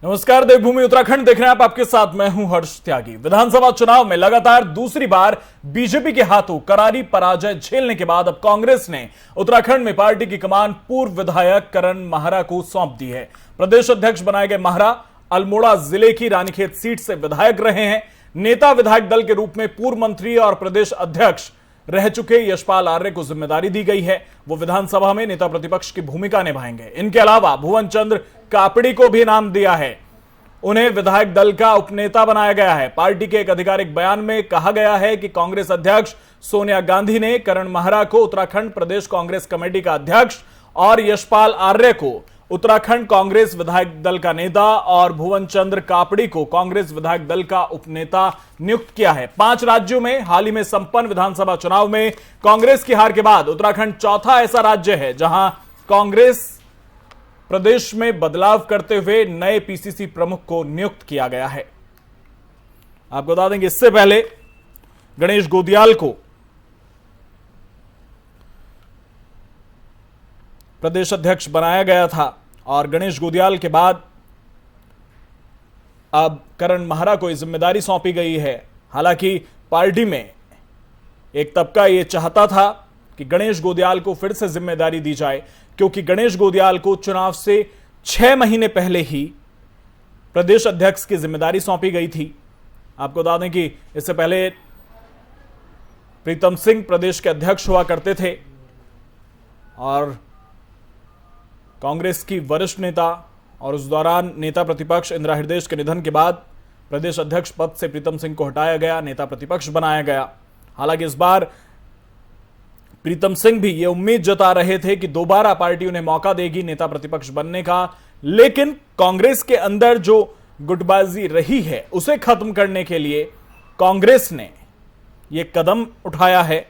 नमस्कार, देवभूमि उत्तराखंड देख रहे हैं आप। आपके साथ मैं हूं हर्ष त्यागी। विधानसभा चुनाव में लगातार दूसरी बार बीजेपी के हाथों करारी पराजय झेलने के बाद अब कांग्रेस ने उत्तराखंड में पार्टी की कमान पूर्व विधायक करण माहरा को सौंप दी है। प्रदेश अध्यक्ष बनाए गए माहरा अल्मोड़ा जिले की रानीखेत सीट से विधायक रहे हैं। नेता विधायक दल के रूप में पूर्व मंत्री और प्रदेश अध्यक्ष रह चुके यशपाल आर्य को जिम्मेदारी दी गई है। वो विधानसभा में नेता प्रतिपक्ष की भूमिका निभाएंगे। इनके अलावा भुवन चंद्र कापड़ी को भी नाम दिया है। उन्हें विधायक दल का उपनेता बनाया गया है। पार्टी के एक आधिकारिक बयान में कहा गया है कि कांग्रेस अध्यक्ष सोनिया गांधी ने करण माहरा को उत्तराखंड प्रदेश कांग्रेस कमेटी का अध्यक्ष और यशपाल आर्य को उत्तराखंड कांग्रेस विधायक दल का नेता और भुवन चंद्र कापड़ी को कांग्रेस विधायक दल का उपनेता नियुक्त किया है। 5 राज्यों में हाल ही में संपन्न विधानसभा चुनाव में कांग्रेस की हार के बाद उत्तराखंड चौथा ऐसा राज्य है जहां कांग्रेस प्रदेश में बदलाव करते हुए नए पीसीसी प्रमुख को नियुक्त किया गया है। आपको बता दें कि इससे पहले गणेश गोदियाल को प्रदेश अध्यक्ष बनाया गया था और गणेश गोदियाल के बाद अब करण माहरा को जिम्मेदारी सौंपी गई है। हालांकि पार्टी में एक तबका यह चाहता था कि गणेश गोदियाल को फिर से जिम्मेदारी दी जाए, क्योंकि गणेश गोदियाल को चुनाव से 6 महीने पहले ही प्रदेश अध्यक्ष की जिम्मेदारी सौंपी गई थी। आपको बता दें कि इससे पहले प्रीतम सिंह प्रदेश के अध्यक्ष हुआ करते थे और कांग्रेस की वरिष्ठ नेता और उस दौरान नेता प्रतिपक्ष इंदिरा हृदय के निधन के बाद प्रदेश अध्यक्ष पद से प्रीतम सिंह को हटाया गया, नेता प्रतिपक्ष बनाया गया। हालांकि इस बार प्रीतम सिंह भी ये उम्मीद जता रहे थे कि दोबारा पार्टी उन्हें मौका देगी नेता प्रतिपक्ष बनने का, लेकिन कांग्रेस के अंदर जो गुटबाजी रही है उसे खत्म करने के लिए कांग्रेस ने यह कदम उठाया है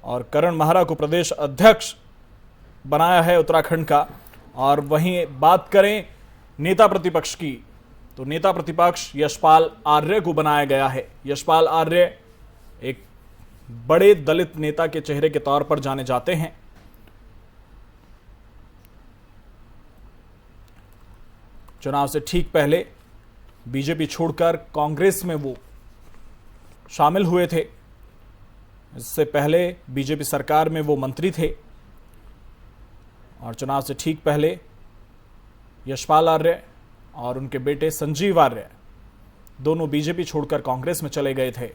और करण माहरा को प्रदेश अध्यक्ष बनाया है उत्तराखंड का। और वहीं बात करें नेता प्रतिपक्ष की, तो नेता प्रतिपक्ष यशपाल आर्य को बनाया गया है। यशपाल आर्य एक बड़े दलित नेता के चेहरे के तौर पर जाने जाते हैं। चुनाव से ठीक पहले बीजेपी छोड़कर कांग्रेस में वो शामिल हुए थे। इससे पहले बीजेपी सरकार में वो मंत्री थे और चुनाव से ठीक पहले यशपाल आर्य और उनके बेटे संजीव आर्य दोनों बीजेपी छोड़कर कांग्रेस में चले गए थे।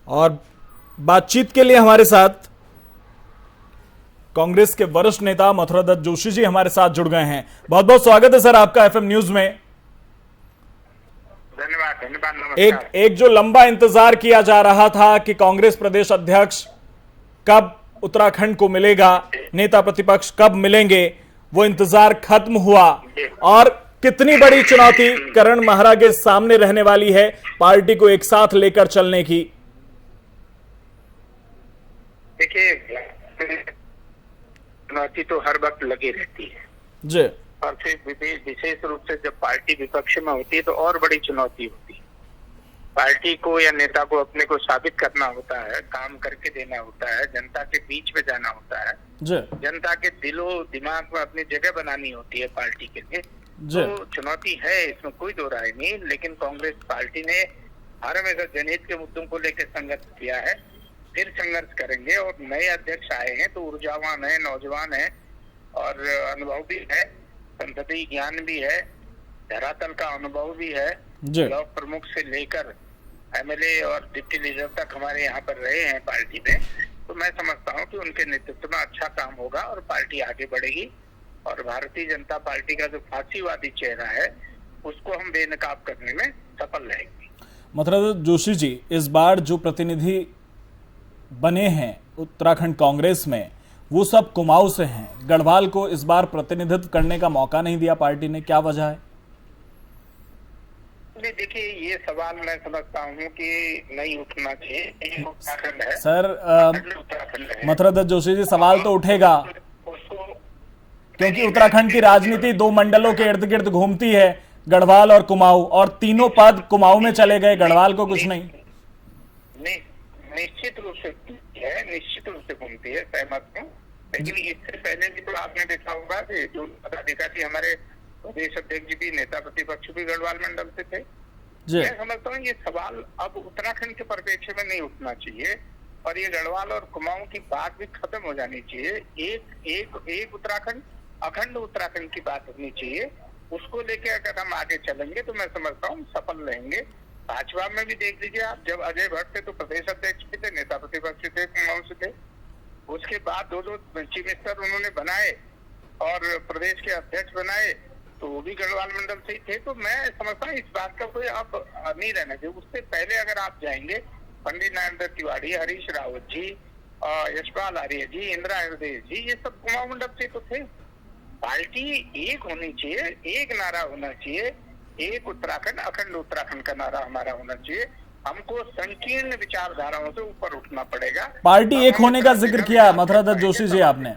और बातचीत के लिए हमारे साथ कांग्रेस के वरिष्ठ नेता मथुरा दत्त जोशी जी हमारे साथ जुड़ गए हैं। बहुत बहुत स्वागत है सर आपका एफएम न्यूज में। धन्यवाद नमस्कार। एक जो लंबा इंतजार किया जा रहा था कि कांग्रेस प्रदेश अध्यक्ष कब उत्तराखंड को मिलेगा, नेता प्रतिपक्ष कब मिलेंगे, वो इंतजार खत्म हुआ। और कितनी बड़ी चुनौती करण माहरा के सामने रहने वाली है पार्टी को एक साथ लेकर चलने की। देखिए, चुनौती तो हर वक्त लगी रहती है जी, और फिर विशेष रूप से जब पार्टी विपक्ष में होती है तो और बड़ी चुनौती होती है। पार्टी को या नेता को अपने को साबित करना होता है, काम करके देना होता है, जनता के बीच में जाना होता है जी, जनता के दिलो दिमाग में अपनी जगह बनानी होती है पार्टी के लिए। तो चुनौती है, इसमें कोई दो राय नहीं। लेकिन कांग्रेस पार्टी ने हर हमेशा जनहित के मुद्दों को लेकर संघर्ष किया है, फिर संघर्ष करेंगे। और नए अध्यक्ष आए हैं तो ऊर्जावान है, नौजवान है और अनुभव भी है, संसदीय ज्ञान भी है, धरातल का अनुभव भी है। ब्लॉक प्रमुख से लेकर एमएलए और डिप्टी लीडर तक हमारे यहाँ पर रहे हैं पार्टी में। तो मैं समझता हूँ कि उनके नेतृत्व में अच्छा काम होगा और पार्टी आगे बढ़ेगी और भारतीय जनता पार्टी का जो फांसीवादी चेहरा है उसको हम बेनकाब करने में सफल रहेंगे। मथुरा जोशी जी, इस बार जो प्रतिनिधि बने हैं उत्तराखंड कांग्रेस में, वो सब कुमाऊं से हैं। गढ़वाल को इस बार प्रतिनिधित्व करने का मौका नहीं दिया पार्टी ने, क्या वजह है? नहीं, देखिए, ये सवाल मैं समझता हूँ कि नहीं उठना चाहिए। उत्तराखंड है सर, उत्तराखंड है। मथुरादत्त जोशी जी, सवाल तो उठेगा उसको क्योंकि उत्तराखंड की राजनीति दो मंडलों के इर्द गिर्द घूमती है, गढ़वाल और कुमाऊं, और तीनों पद कुमाऊं में चले गए, गढ़वाल को कुछ नहीं। निश्चित रूप से है, निश्चित रूप से घूमती है, सहमत हूँ। लेकिन इससे पहले भी तो आपने देखा होगा कि जो पदाधिकारी हमारे प्रदेश अध्यक्ष जी भी, नेता प्रतिपक्ष भी गढ़वाल मंडल से थे। मैं समझता हूँ ये सवाल अब उत्तराखंड के परिप्रेक्ष्य में नहीं उठना चाहिए और ये गढ़वाल और कुमाऊं की बात भी खत्म हो जानी चाहिए। एक उत्तराखंड, अखंड उत्तराखंड की बात होनी चाहिए। उसको लेके अगर हम आगे चलेंगे तो मैं समझता हूँ सफल रहेंगे। भाजपा में भी देख लीजिए आप, जब अजय भट्ट थे तो प्रदेश अध्यक्ष भी थे, नेता प्रतिपक्ष थे, कुमाऊं से थे। उसके बाद दो चीफ मिनिस्टर उन्होंने बनाए और प्रदेश के अध्यक्ष बनाए, तो वो भी गढ़वाल मंडल से ही थे। तो मैं समझता हूँ इस बात का कोई अब नहीं रहना चाहिए। उससे पहले अगर आप जाएंगे, पंडित नरेंद्र तिवारी, हरीश रावत जी, यशपाल आर्य जी, इंदिरा हृदय जी, ये सब कुमाऊं मंडल से तो थे। पार्टी एक होनी चाहिए, एक नारा होना चाहिए, एक उत्तराखंड, अखंड उत्तराखंड का नारा हमारा होना चाहिए। हमको संकीर्ण विचारधाराओं से ऊपर उठना पड़ेगा। पार्टी एक होने का जिक्र किया मथुरादत्त जोशी जी आपने,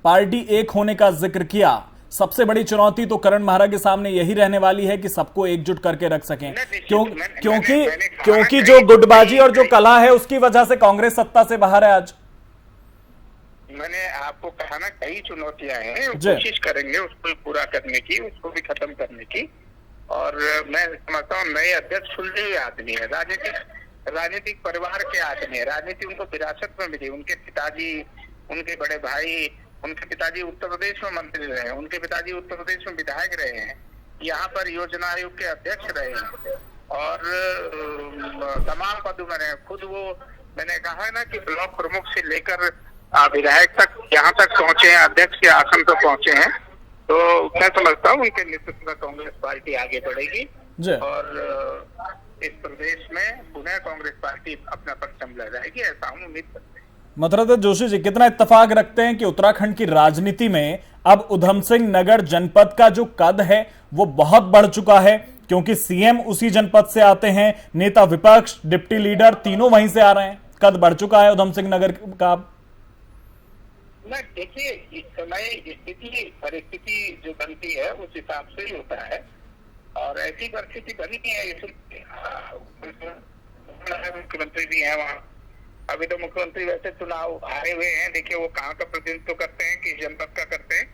पार्टी एक होने का जिक्र किया। सबसे बड़ी चुनौती तो करण महारा के सामने यही रहने वाली है कि सबको एकजुट करके रख सकें, क्योंकि जो गुटबाजी और जो कला है उसकी वजह से कांग्रेस सत्ता से बाहर है आज। मैंने आपको कहा ना, कई चुनौतियां हैं, कोशिश करेंगे उसको पूरा करने की, उसको भी खत्म करने की। और मैं समझता हूँ नए अध्यक्ष सुलझे हुए आदमी है, राजनीतिक परिवार के आदमी है। राजनीति उनको विरासत में मिली। उनके पिताजी, उनके बड़े भाई, उनके पिताजी उत्तर प्रदेश में मंत्री रहे हैं, उनके पिताजी उत्तर प्रदेश में विधायक रहे हैं, यहाँ पर योजना आयोग के अध्यक्ष रहे हैं और तमाम पदों में रहे। खुद वो, मैंने कहा है ना कि ब्लॉक प्रमुख से लेकर विधायक तक यहाँ तक पहुंचे हैं, अध्यक्ष के आसन पर पहुंचे हैं। तो मैं समझता हूँ उनके नेतृत्व में कांग्रेस पार्टी आगे बढ़ेगी और इस प्रदेश में पुनः कांग्रेस पार्टी अपना परचम लहराएगी, ऐसा हम उम्मीद करते हैं। मथुरादत्त जोशी जी, कितना इत्तेफाक रखते हैं कि उत्तराखंड की राजनीति में अब उधम सिंह नगर जनपद का जो कद है वो बहुत बढ़ चुका है, क्योंकि सीएम उसी जनपद से आते हैं, नेता विपक्ष, डिप्टी लीडर तीनों वहीं से आ रहे हैं। कद बढ़ चुका है उधम सिंह नगर का। ना देखिए, इस समय स्थिति परिस्थिति जो बनती है उस हिसाब से ही होता है और ऐसी परिस्थिति बनी है। मुख्यमंत्री भी है वहाँ, अभी तो मुख्यमंत्री वैसे चुनाव हारे हुए हैं। देखिए वो कहाँ का प्रतिनिधित्व करते हैं, किस जनपद का करते हैं,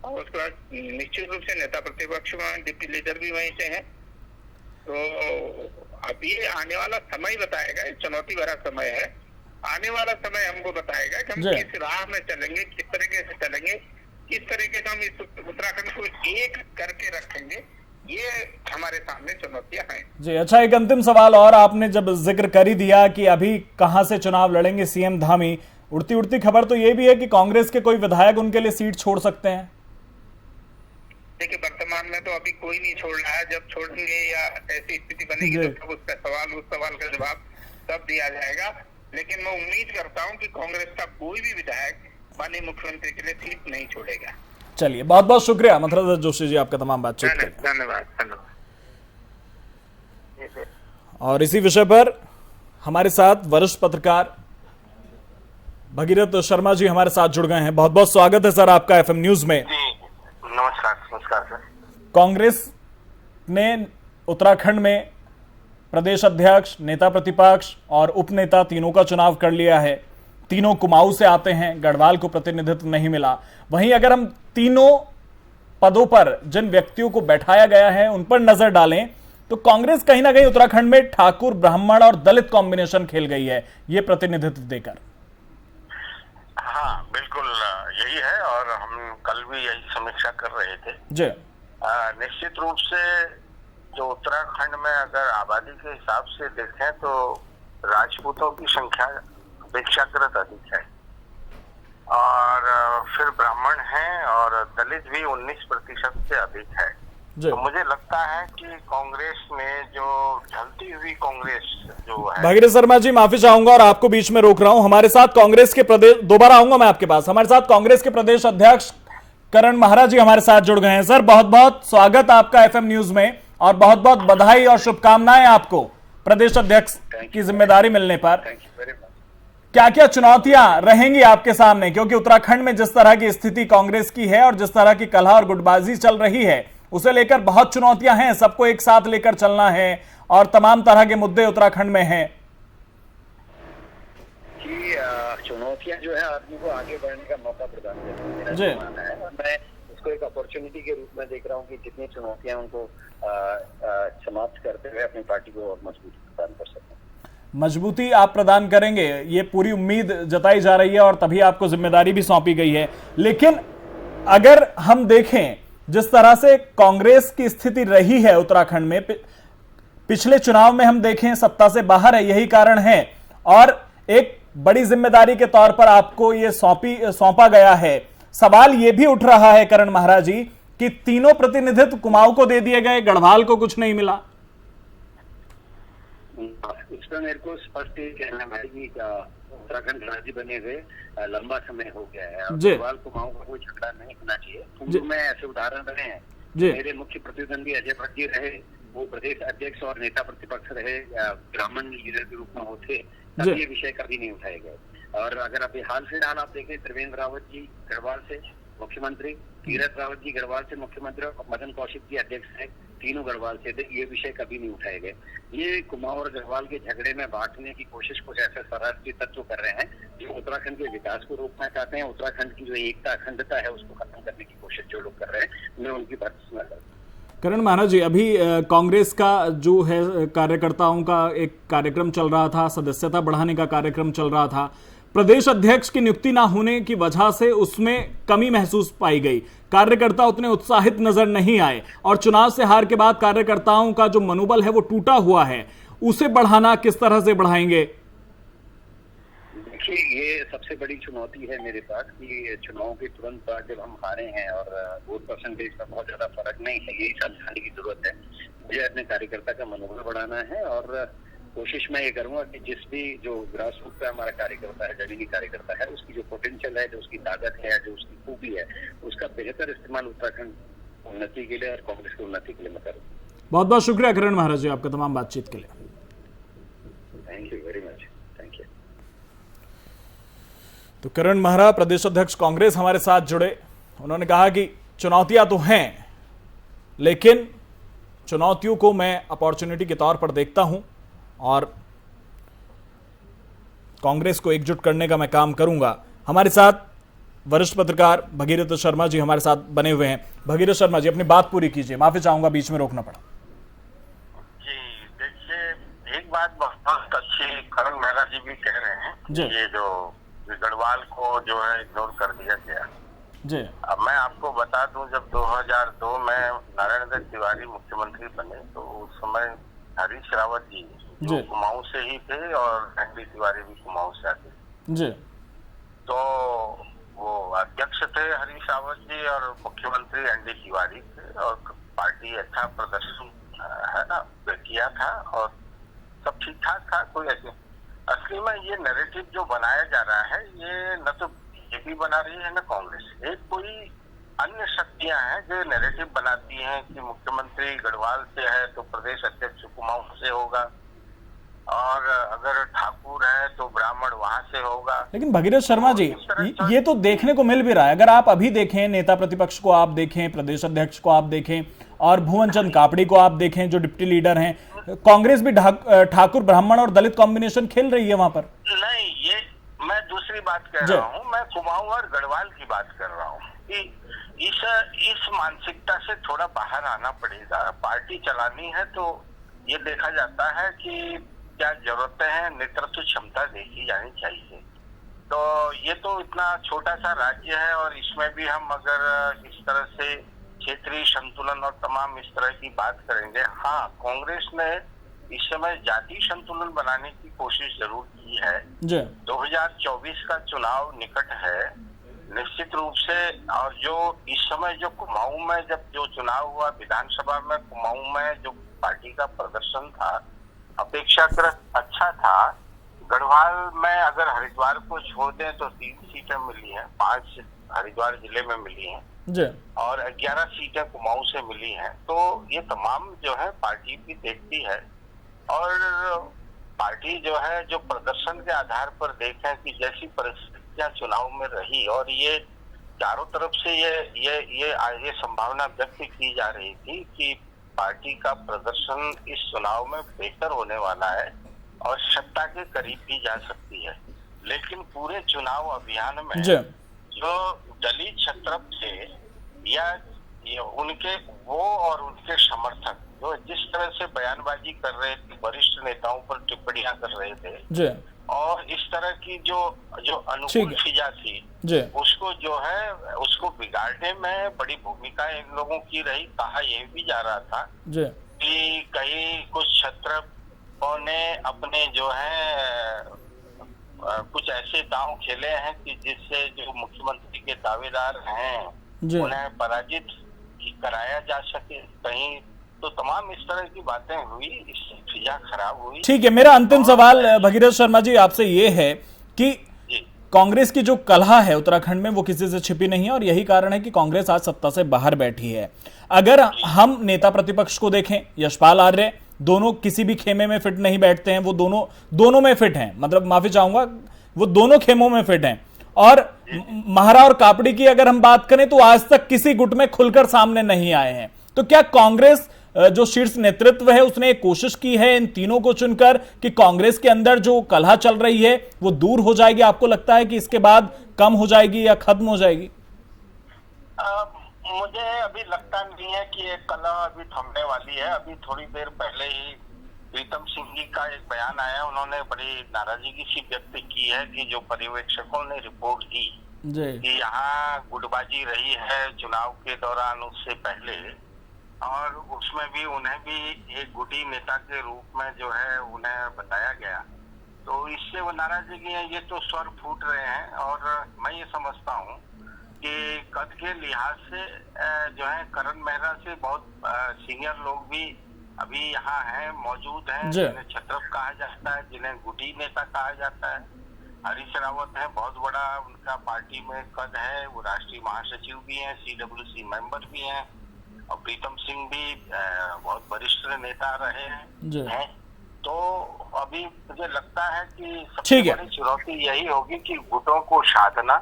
और उसके बाद निश्चित रूप से नेता प्रतिपक्ष में डिप्टी लीडर भी वहीं से हैं। तो अब ये आने वाला समय बताएगा, ये चुनौती भरा समय है। आने वाला समय हमको बताएगा कि हम किस राह में चलेंगे, किस तरीके से चलेंगे, किस तरीके से हम इस उत्तराखंड को एक करके रखेंगे। ये हमारे सामने चुनौतियां हैं जी। अच्छा, एक अंतिम सवाल और, आपने जब जिक्र कर ही दिया कि अभी कहां से चुनाव लड़ेंगे सीएम धामी, उड़ती उड़ती खबर तो ये भी है कि कांग्रेस के कोई विधायक उनके लिए सीट छोड़ सकते हैं। देखिए, वर्तमान में तो अभी कोई नहीं छोड़ रहा है। जब छोड़ेंगे या ऐसी स्थिति बनेगी तो उस सवाल का जवाब तब दिया जाएगा। लेकिन मैं उम्मीद करता हूं कि कांग्रेस का कोई भी विधायक माननीय मुख्यमंत्री के लिए सीट नहीं छोड़ेगा। चलिए, बहुत बहुत शुक्रिया मथुरादत्त जोशी जी आपका तमाम बातचीत के लिए। धन्यवाद। और इसी विषय पर हमारे साथ वरिष्ठ पत्रकार भगीरथ शर्मा जी हमारे साथ जुड़ गए हैं। बहुत बहुत स्वागत है सर आपका एफएम न्यूज में। नमस्कार सर। कांग्रेस ने उत्तराखंड में प्रदेश अध्यक्ष, नेता प्रतिपक्ष और उपनेता तीनों का चुनाव कर लिया है। तीनों कुमाऊं से आते हैं, गढ़वाल को प्रतिनिधित्व नहीं मिला। वहीं अगर हम तीनों पदों पर जिन व्यक्तियों को बैठाया गया है उन पर नजर डालें तो कांग्रेस कहीं ना कहीं उत्तराखंड में ठाकुर, ब्राह्मण और दलित कॉम्बिनेशन खेल गई है ये प्रतिनिधित्व देकर। हाँ, बिल्कुल यही है और हम कल भी यही समीक्षा कर रहे थे जी। निश्चित रूप से जो उत्तराखंड में अगर आबादी के हिसाब से देखें तो राजपूतों की संख्या अपेक्षाकृत अधिक है और फिर ब्राह्मण हैं और दलित भी 19% से अधिक है। तो मुझे लगता है कि कांग्रेस में जो ढलती हुई कांग्रेस जो है। भगीरथ शर्मा जी, माफी चाहूंगा और आपको बीच में रोक रहा हूं। हमारे साथ कांग्रेस के प्रदेश, दोबारा आऊंगा मैं आपके पास, हमारे साथ कांग्रेस के प्रदेश अध्यक्ष करण महारा जी हमारे साथ जुड़ गए हैं। सर, बहुत बहुत स्वागत आपका एफएम न्यूज में और बहुत बहुत बधाई और शुभकामनाएं आपको प्रदेश अध्यक्ष की जिम्मेदारी मिलने पर। क्या क्या चुनौतियां रहेंगी आपके सामने, क्योंकि उत्तराखंड में जिस तरह की स्थिति कांग्रेस की है और जिस तरह की कलह और गुटबाजी चल रही है, उसे लेकर बहुत चुनौतियां हैं, सबको एक साथ लेकर चलना है और तमाम तरह के मुद्दे उत्तराखंड में हैं। चुनौतियां जो है आदमी को आगे बढ़ने का मौका प्रदान करती है, मेरा जी। मानना है। और मैं इसको एक अपॉर्चुनिटी के रूप में देख रहा हूँ कि जितनी चुनौतियां उनको समाप्त करते हुए अपनी पार्टी को और मजबूती प्रदान कर सकते हैं। मजबूती आप प्रदान करेंगे, ये पूरी उम्मीद जताई जा रही है और तभी आपको जिम्मेदारी भी सौंपी गई है। लेकिन अगर हम देखें जिस तरह से कांग्रेस की स्थिति रही है उत्तराखंड में, पिछले चुनाव में हम देखें सत्ता से बाहर है, यही कारण है, और एक बड़ी जिम्मेदारी के तौर पर आपको ये सौंपा गया है। सवाल ये भी उठ रहा है करण महाराज जी कि तीनों प्रतिनिधित्व कुमाऊं को दे दिए गए, गढ़वाल को कुछ नहीं मिला। इस पर मेरे को स्पष्ट ये कहना है कि उत्तराखंड राज्य बने हुए लंबा समय हो गया है और गढ़वाल कुमाऊं का कोई झगड़ा नहीं होना चाहिए। कुंभ में ऐसे उदाहरण रहे हैं। मेरे मुख्य प्रतिद्वंदी अजय भट्ट जी रहे, वो प्रदेश अध्यक्ष और नेता प्रतिपक्ष रहे, ब्राह्मण लीडर के रूप में होते, तब ये विषय कभी नहीं उठाए गए। और अगर अभी हाल फिलहाल आप देखें, त्रिवेंद्र रावत जी गढ़वाल से मुख्यमंत्री, तीरथ रावत जी गढ़वाल से मुख्यमंत्री और मदन कौशिक जी अध्यक्ष है, तीनों गढ़वाल से थे, ये विषय कभी नहीं उठाए गए। ये कुमाऊं और गढ़वाल के झगड़े में बांटने की कोशिश कुछ ऐसे शरारती तत्व कर रहे हैं जो उत्तराखंड के विकास को रोकना चाहते हैं। उत्तराखंड की जो एकता अखंडता है उसको खत्म करने की कोशिश जो लोग कर रहे हैं, मैं उनकी भर्त्सना करता हूं। करण महाराज जी, अभी कांग्रेस का जो है कार्यकर्ताओं का एक कार्यक्रम चल रहा था, सदस्यता बढ़ाने का कार्यक्रम चल रहा था। प्रदेश अध्यक्ष की नियुक्ति ना होने की वजह से उसमें कमी महसूस पाई गई, कार्यकर्ता उतने उत्साहित नजर नहीं आए और चुनाव से हार के बाद कार्यकर्ताओं का जो मनोबल है वो टूटा हुआ है। उसे बढ़ाना किस तरह से बढ़ाएंगे? देखिए, ये सबसे बड़ी चुनौती है मेरे पास कि चुनाव के तुरंत बाद जब हम हारे हैं और वोट परसेंटेज का बहुत ज्यादा फर्क नहीं है, यही समझाने की जरूरत है। मुझे अपने कार्यकर्ता का मनोबल बढ़ाना है और कोशिश मैं ये करूंगा कि जिस भी जो ग्रास रूट पे हमारा कार्यकर्ता है, जमीनी कार्यकर्ता है, उसकी जो पोटेंशियल है, जो उसकी ताकत है, जो उसकी खूबी है, उसका बेहतर इस्तेमाल उत्तराखंड उन्नति के लिए और कांग्रेस की उन्नति के लिए मैं करूँ। बहुत बहुत शुक्रिया करण महाराज जी आपका तमाम बातचीत के लिए। Thank you very much. Thank you. तो करण महारा प्रदेश अध्यक्ष कांग्रेस हमारे साथ जुड़े। उन्होंने कहा कि चुनौतियां तो हैं, लेकिन चुनौतियों को मैं अपॉर्चुनिटी के तौर पर देखता हूं और कांग्रेस को एकजुट करने का मैं काम करूंगा। हमारे साथ वरिष्ठ पत्रकार भगीरथ शर्मा जी हमारे साथ बने हुए हैं। भगीरथ शर्मा जी, अपनी बात पूरी कीजिए, माफी चाहूंगा बीच में रोकना पड़ा। जी देखिए, एक बात बहुत अच्छी करण मेहरा जी भी कह रहे हैं, ये जो गढ़वाल को जो है इग्नोर कर दिया गया जी। अब मैं आपको बता दूं, जब 2002 में नारायण दत्त तिवारी मुख्यमंत्री बने तो उस समय हरीश रावत जी जो कुमाऊं से ही थे और एनडी तिवारी भी कुमाऊं से आते जी। तो वो अध्यक्ष थे हरीश रावत जी और मुख्यमंत्री एनडी तिवारी थे और पार्टी अच्छा प्रदर्शन है ना किया था और सब ठीक ठाक था, कोई ऐसे। असली में ये नैरेटिव जो बनाया जा रहा है ये न तो बीजेपी बना रही है न कांग्रेस, एक कोई अन्य शक्तियां हैं जो नैरेटिव बनाती हैं कि मुख्यमंत्री गढ़वाल से है तो प्रदेश अध्यक्ष कुमाऊं से होगा और अगर ठाकुर है तो ब्राह्मण वहां से होगा। लेकिन भगीरथ शर्मा जी, ये तो देखने को मिल भी रहा है। अगर आप अभी देखें, नेता प्रतिपक्ष को आप देखें, प्रदेश अध्यक्ष को आप देखें और भुवन चंद कापड़ी को आप देखें जो डिप्टी लीडर हैं, कांग्रेस भी ठाकुर ब्राह्मण और दलित कॉम्बिनेशन खेल रही है वहां पर। नहीं, ये मैं दूसरी बात कह रहा हूँ, मैं कुमाऊं और गढ़वाल की बात कर रहा हूँ कि इस मानसिकता से थोड़ा बाहर आना पड़ेगा। पार्टी चलानी है तो ये देखा जाता है कि क्या जरूरतें हैं, नेतृत्व क्षमता देखी जानी चाहिए। तो ये तो इतना छोटा सा राज्य है और इसमें भी हम अगर इस तरह से क्षेत्रीय संतुलन और तमाम इस तरह की बात करेंगे, हाँ कांग्रेस ने इस समय जातीय संतुलन बनाने की कोशिश जरूर की है। 2024 का चुनाव निकट है निश्चित रूप से, और जो इस समय जो कुमाऊं में जब जो चुनाव हुआ विधानसभा में, कुमाऊं में जो पार्टी का प्रदर्शन था अपेक्षाकृत अच्छा था। गढ़वाल में अगर हरिद्वार को छोड़ दें तो 3 सीटें मिली हैं, 5 हरिद्वार जिले में मिली हैं जी, और 11 सीटें कुमाऊं से मिली हैं। तो ये तमाम जो है पार्टी भी देखती है, और पार्टी जो है जो प्रदर्शन के आधार पर देखें कि जैसी परिस्थितियां चुनाव में रही, और ये चारों तरफ से ये संभावना व्यक्त की जा रही थी कि पार्टी का प्रदर्शन इस चुनाव में बेहतर होने वाला है और सत्ता के करीब भी जा सकती है। लेकिन पूरे चुनाव अभियान में जी, जो दलित क्षत्रप थे या उनके वो और उनके समर्थक जो जिस तरह से बयानबाजी कर रहे थे, वरिष्ठ नेताओं पर टिप्पणियां कर रहे थे जी, और इस तरह की जो अनुकूल फिजा थी जी, उसको जो है उसको बिगाड़ने में बड़ी भूमिका इन लोगों की रही। कहा यह भी जा रहा था जी, कि कहीं कुछ क्षत्रपों ने अपने जो है कुछ ऐसे दांव खेले हैं कि जिससे जो मुख्यमंत्री के दावेदार हैं उन्हें पराजित कराया जा सके कहीं, तो तमाम इस तरह की बातें हुई, इससे फिजा खराब हुई। ठीक है, मेरा अंतिम सवाल भगीरथ शर्मा जी आपसे ये है कि कांग्रेस की जो कलह है उत्तराखंड में वो किसी से छिपी नहीं है और यही कारण है कि कांग्रेस आज सत्ता से बाहर बैठी है। अगर हम नेता प्रतिपक्ष को देखें, यशपाल आर्य, दोनों किसी भी खेमे में फिट नहीं बैठते हैं, वो दोनों में फिट हैं, मतलब माफी चाहूंगा, वो दोनों खेमों में फिट हैं। और महारा और कापड़ी की अगर हम बात करें तो आज तक किसी गुट में खुलकर सामने नहीं आए हैं। तो क्या कांग्रेस जो शीर्ष नेतृत्व है उसने एक कोशिश की है इन तीनों को चुनकर कि कांग्रेस के अंदर जो कलह चल रही है वो दूर हो जाएगी? आपको लगता है कि इसके बाद कम हो जाएगी या खत्म हो जाएगी? मुझे अभी लगता नहीं है कि ये कलह अभी थमने वाली है। अभी थोड़ी देर पहले ही प्रीतम सिंह जी का एक बयान आया, उन्होंने बड़ी नाराजगी सी व्यक्त की है कि जो पर्यवेक्षकों ने रिपोर्ट दी कि यहाँ गुटबाजी रही है चुनाव के दौरान उससे पहले, और उसमें भी उन्हें भी एक गुटी नेता के रूप में जो है उन्हें बताया गया, तो इससे वो नाराजगी है, ये तो स्वर फूट रहे हैं। और मैं ये समझता हूँ कि कद के लिहाज से जो है करण मेहरा से बहुत सीनियर लोग भी अभी यहाँ हैं, मौजूद हैं, जिन्हें छत्रप कहा जाता है, जिन्हें गुटी नेता कहा जाता है। हरीश रावत है, बहुत बड़ा उनका पार्टी में कद है, वो राष्ट्रीय महासचिव भी हैं, CWC मेंबर भी हैं, और प्रीतम सिंह भी बहुत वरिष्ठ नेता रहे हैं। तो अभी मुझे लगता है कि सबसे बड़ी चुनौती यही होगी कि गुटों को साधना,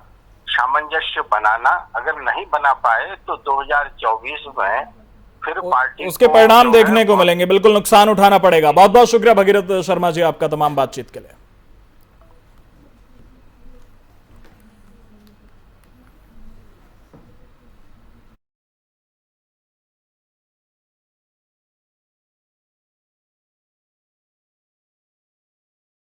सामंजस्य बनाना। अगर नहीं बना पाए तो 2024 में फिर पार्टी उसके परिणाम देखने को मिलेंगे, बिल्कुल नुकसान उठाना पड़ेगा। बहुत बहुत शुक्रिया भगीरथ शर्मा जी आपका तमाम बातचीत के लिए।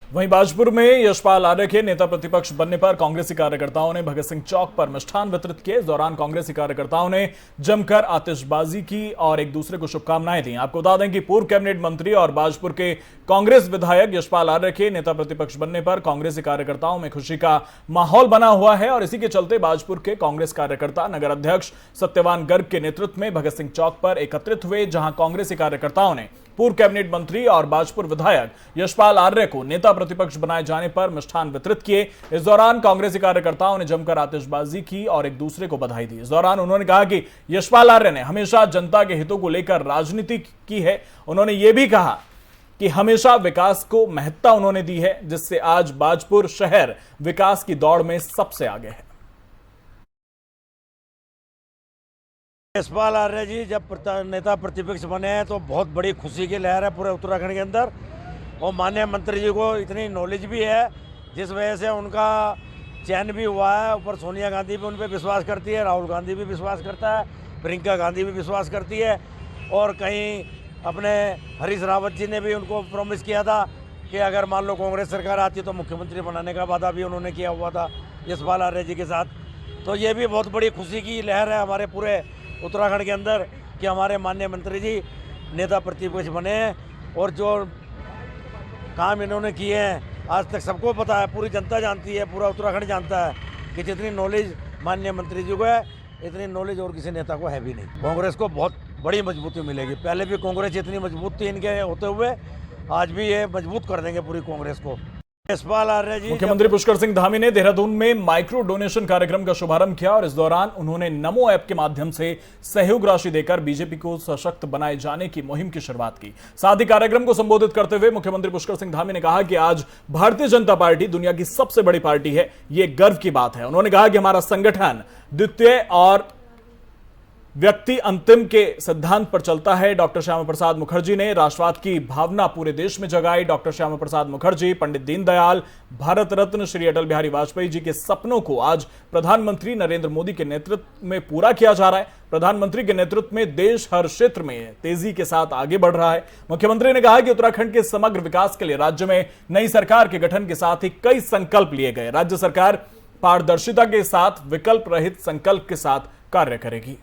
वहीं बाजपुर में यशपाल आर्य के नेता प्रतिपक्ष बनने पर कांग्रेसी कार्यकर्ताओं ने भगत सिंह चौक पर मिष्ठान वितरित किए। इस दौरान कांग्रेसी कार्यकर्ताओं ने जमकर आतिशबाजी की और एक दूसरे को शुभकामनाएं दी। आपको बता दें कि पूर्व कैबिनेट मंत्री और बाजपुर के कांग्रेस विधायक यशपाल आर्य के नेता प्रतिपक्ष बनने पर कांग्रेसी कार्यकर्ताओं में खुशी का माहौल बना हुआ है और इसी के चलते बाजपुर के कांग्रेस कार्यकर्ता नगर अध्यक्ष सत्यवान गर्ग के नेतृत्व में भगत सिंह चौक पर एकत्रित हुए, जहां कांग्रेसी कार्यकर्ताओं ने पूर्व कैबिनेट मंत्री और बाजपुर विधायक यशपाल आर्य को नेता प्रतिपक्ष बनाए जाने पर मिष्ठान वितरित किए। इस दौरान कांग्रेसी कार्यकर्ताओं ने जमकर आतिशबाजी की और एक दूसरे को बधाई दी। इस दौरान उन्होंने कहा कि यशपाल आर्य ने हमेशा जनता के हितों को लेकर राजनीति की है। उन्होंने ये भी कहा कि हमेशा विकास को महत्ता उन्होंने दी है, जिससे आज बाजपुर शहर विकास की दौड़ में सबसे आगे है। यशपाल आर्य जी जब नेता प्रतिपक्ष बने हैं तो बहुत बड़ी खुशी की लहर है पूरे उत्तराखंड के अंदर, और माननीय मंत्री जी को इतनी नॉलेज भी है जिस वजह से उनका चयन भी हुआ है। ऊपर सोनिया गांधी भी उन पर विश्वास करती है, राहुल गांधी भी विश्वास करता है, प्रियंका गांधी भी विश्वास करती है, और कहीं अपने हरीश रावत जी ने भी उनको प्रॉमिस किया था कि अगर मान लो कांग्रेस सरकार आती तो मुख्यमंत्री बनाने का वादा भी उन्होंने किया हुआ था यशपाल आर्य जी के साथ। तो ये भी बहुत बड़ी खुशी की लहर है हमारे पूरे उत्तराखंड के अंदर कि हमारे माननीय मंत्री जी नेता प्रतिपक्ष बने हैं, और जो काम इन्होंने किए हैं आज तक सबको पता है, पूरी जनता जानती है, पूरा उत्तराखंड जानता है कि जितनी नॉलेज माननीय मंत्री जी को है, इतनी नॉलेज और किसी नेता को है भी नहीं। कांग्रेस को बहुत बड़ी मजबूती मिलेगी। पहले भी कांग्रेस इतनी मजबूत थी इनके होते हुए, आज भी ये मजबूत कर देंगे पूरी कांग्रेस को। यशपाल आर्य जी। मुख्यमंत्री पुष्कर सिंह धामी ने देहरादून में माइक्रो डोनेशन कार्यक्रम का शुभारंभ किया और इस दौरान उन्होंने नमो ऐप के माध्यम से सहयोग राशि देकर बीजेपी को सशक्त बनाए जाने की मुहिम की शुरुआत की। साथ ही कार्यक्रम को संबोधित करते हुए मुख्यमंत्री पुष्कर सिंह धामी ने कहा कि आज भारतीय जनता पार्टी दुनिया की सबसे बड़ी पार्टी है, ये गर्व की बात है। उन्होंने कहा कि हमारा संगठन द्वितीय और व्यक्ति अंतिम के सिद्धांत पर चलता है। डॉक्टर श्यामा प्रसाद मुखर्जी ने राष्ट्रवाद की भावना पूरे देश में जगाई। डॉक्टर श्यामा प्रसाद मुखर्जी, पंडित दीनदयाल, भारत रत्न श्री अटल बिहारी वाजपेयी जी के सपनों को आज प्रधानमंत्री नरेंद्र मोदी के नेतृत्व में पूरा किया जा रहा है। प्रधानमंत्री के नेतृत्व में देश हर क्षेत्र में तेजी के साथ आगे बढ़ रहा है। मुख्यमंत्री ने कहा कि उत्तराखंड के समग्र विकास के लिए राज्य में नई सरकार के गठन के साथ ही कई संकल्प लिए गए। राज्य सरकार पारदर्शिता के साथ विकल्प रहित संकल्प के साथ कार्य करेगी।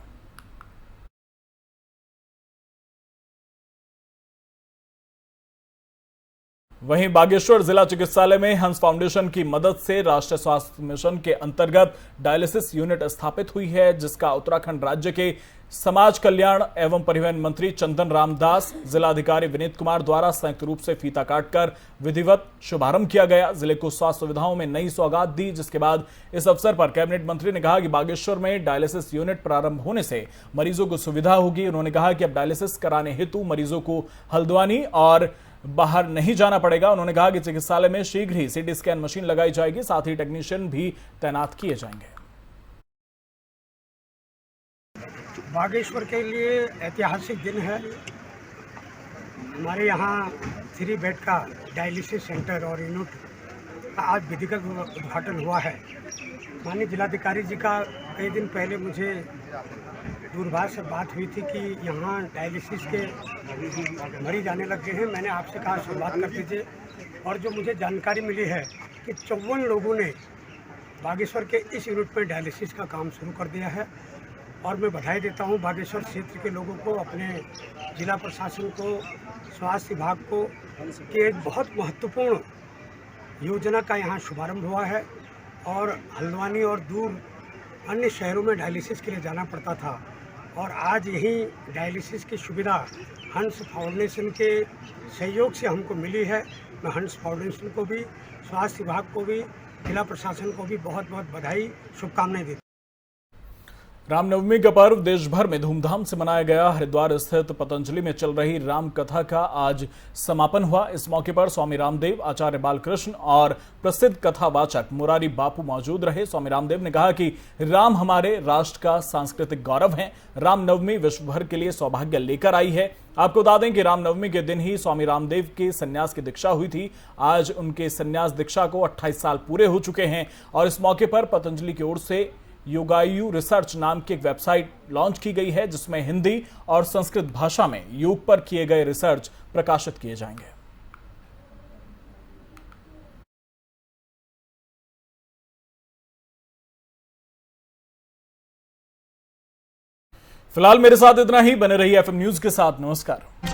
वहीं बागेश्वर जिला चिकित्सालय में हंस फाउंडेशन की मदद से राष्ट्रीय स्वास्थ्य मिशन के अंतर्गत डायलिसिस यूनिट स्थापित हुई है, जिसका उत्तराखंड राज्य के समाज कल्याण एवं परिवहन मंत्री चंदन रामदास, जिलाधिकारी विनीत कुमार द्वारा संयुक्त रूप से फीता काटकर विधिवत शुभारंभ किया गया। जिले को स्वास्थ्य सुविधाओं में नई सौगात दी, जिसके बाद इस अवसर पर कैबिनेट मंत्री ने कहा कि बागेश्वर में डायलिसिस यूनिट प्रारंभ होने से मरीजों को सुविधा होगी। उन्होंने कहा कि अब डायलिसिस कराने हेतु मरीजों को हल्द्वानी और बाहर नहीं जाना पड़ेगा। उन्होंने कहा कि चिकित्सालय में शीघ्र ही सीटी स्कैन मशीन लगाई जाएगी, साथ ही टेक्नीशियन भी तैनात किए जाएंगे। बागेश्वर के लिए ऐतिहासिक दिन है। हमारे यहाँ 3 बेड का डायलिसिस सेंटर और यूनिट का आज विधिवत उद्घाटन हुआ है। माननीय जिलाधिकारी जी का कई दिन पहले मुझे दूरभाष से बात हुई थी कि यहाँ डायलिसिस के मरीज आने लग गए हैं। मैंने आपसे कहा शुरुआत कर दीजिए, और जो मुझे जानकारी मिली है कि 54 लोगों ने बागेश्वर के इस यूनिट में डायलिसिस का काम शुरू कर दिया है। और मैं बधाई देता हूँ बागेश्वर क्षेत्र के लोगों को, अपने जिला प्रशासन को, स्वास्थ्य विभाग को कि एक बहुत महत्वपूर्ण योजना का यहाँ शुभारंभ हुआ है। और हल्द्वानी और दूर अन्य शहरों में डायलिसिस के लिए जाना पड़ता था, और आज यही डायलिसिस की सुविधा हंस फाउंडेशन के सहयोग से हमको मिली है। मैं हंस फाउंडेशन को भी, स्वास्थ्य विभाग को भी, जिला प्रशासन को भी बहुत बहुत बधाई, शुभकामनाएं देता हूं। रामनवमी का पर्व देश भर में धूमधाम से मनाया गया। हरिद्वार स्थित पतंजलि में चल रही राम कथा का आज समापन हुआ। इस मौके पर स्वामी रामदेव, आचार्य बालकृष्ण और प्रसिद्ध कथावाचक मुरारी बापू मौजूद रहे। स्वामी रामदेव ने कहा कि राम हमारे राष्ट्र का सांस्कृतिक गौरव है। रामनवमी विश्व भर के लिए सौभाग्य लेकर आई है। आपको बता दें कि रामनवमी के दिन ही स्वामी रामदेव के संन्यास की दीक्षा हुई थी। आज उनके संन्यास दीक्षा को 28 साल पूरे हो चुके हैं और इस मौके पर पतंजलि की ओर से योगायु रिसर्च नाम की एक वेबसाइट लॉन्च की गई है, जिसमें हिंदी और संस्कृत भाषा में योग पर किए गए रिसर्च प्रकाशित किए जाएंगे। फिलहाल मेरे साथ इतना ही। बने रहिए एफएम न्यूज के साथ। नमस्कार।